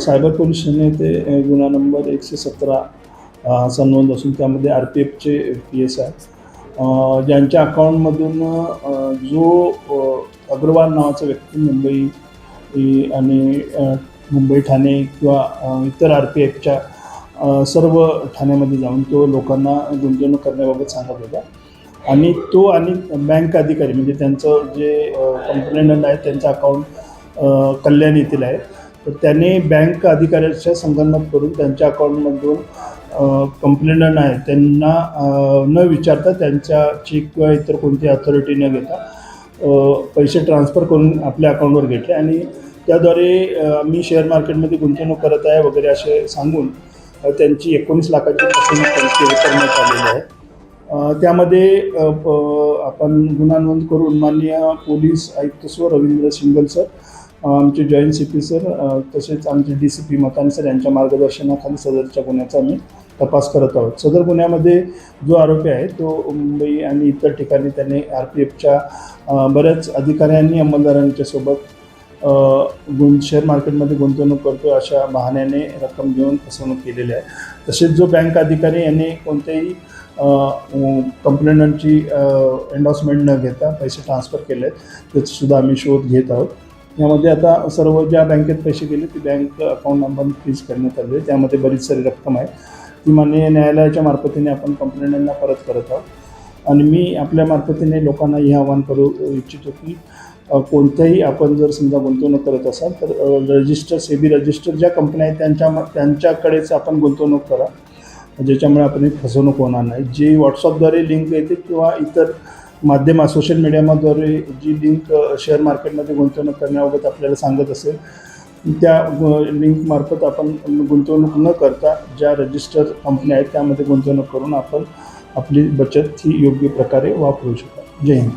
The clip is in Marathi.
सायबर पोलीस स्टेशन येथे गुन्हा नंबर 117 असा नोंद असून त्यामध्ये RPFचे PSI ज्यांच्या अकाउंटमधून जो अग्रवाल नावाचा व्यक्ती मुंबई आणि मुंबई ठाणे किंवा इतर RPFच्या सर्व ठाण्यामध्ये जाऊन तो लोकांना गुंतवणूक करण्याबाबत सांगत होता आणि तो आणि बँक अधिकारी म्हणजे त्यांचं जे कंप्लेंटंट आहे त्यांचं अकाउंट कल्याण येथील आहे. तर त्याने बँक अधिकाऱ्याच्या संगनमत करून त्यांच्या अकाउंटमधून कंप्लेंटंट आहे त्यांना न विचारता त्यांच्या चेक किंवा इतर कोणती अथॉरिटी न घेता पैसे ट्रान्सफर करून आपल्या अकाउंटवर घेतले आणि त्याद्वारे मी शेअर मार्केटमध्ये गुंतवणूक करत आहे वगैरे असे सांगून त्यांची 19 लाखाची फसवणूक करण्यात आलेली आहे. त्यामध्ये आपण गुन्हा नोंद करून माननीय पोलीस आयुक्त सर रवींद्र सिंगल सर, आमचे जॉईंट CP सर तसेच आमचे DCP मतान सर यांच्या मार्गदर्शनाखाली सदरच्या गुन्ह्याचा आम्ही तपास करत आहोत. सदर गुन्ह्यामध्ये जो आरोपी आहे तो मुंबई आणि इतर ठिकाणी त्याने RPFच्या बऱ्याच अधिकाऱ्यांनी अंमलदारांच्या सोबत शेअर मार्केटमध्ये गुंतवणूक करतो अशा बहाण्याने रक्कम घेऊन फसवणूक केलेली आहे. तसेच जो बँक अधिकारी यांनी कोणत्याही कंप्लेंटंटची एन्डॉर्समेंट न घेता पैसे ट्रान्सफर केले आहेत त्याचंसुद्धा आम्ही शोध घेत आहोत. यामध्ये आता सर्व ज्या बँकेत पैसे गेले ती बँक अकाउंट नंबर फ्रीज करण्यात आले. त्यामध्ये बरीच सारी रक्कम आहे ती माननीय न्यायालयाच्या मार्फतीने आपण कंप्लेंटंटना परत करत आहोत. आणि मी आपल्या मार्फतीने लोकांना हे आवाहन करू इच्छितो की कोणत्याही आपण जर समजा गुंतवणूक करत असाल तर सेबी रजिस्टर ज्या कंपन्या आहेत त्यांच्याकडेच आपण गुंतवणूक करा ज्याच्यामुळे आपण फसवणूक होणार नाही. जी WhatsAppद्वारे लिंक येते किंवा इतर माध्यम सोशल मीडियाद्वारे जी लिंक शेअर मार्केटमध्ये गुंतवणूक करण्याबाबत आपल्याला सांगत असेल त्या लिंकमार्फत आपण गुंतवणूक न करता ज्या रजिस्टर कंपन्या आहेत त्यामध्ये गुंतवणूक करून आपण आपली बचत ही योग्य प्रकारे वापरू शकता. जय हिंद.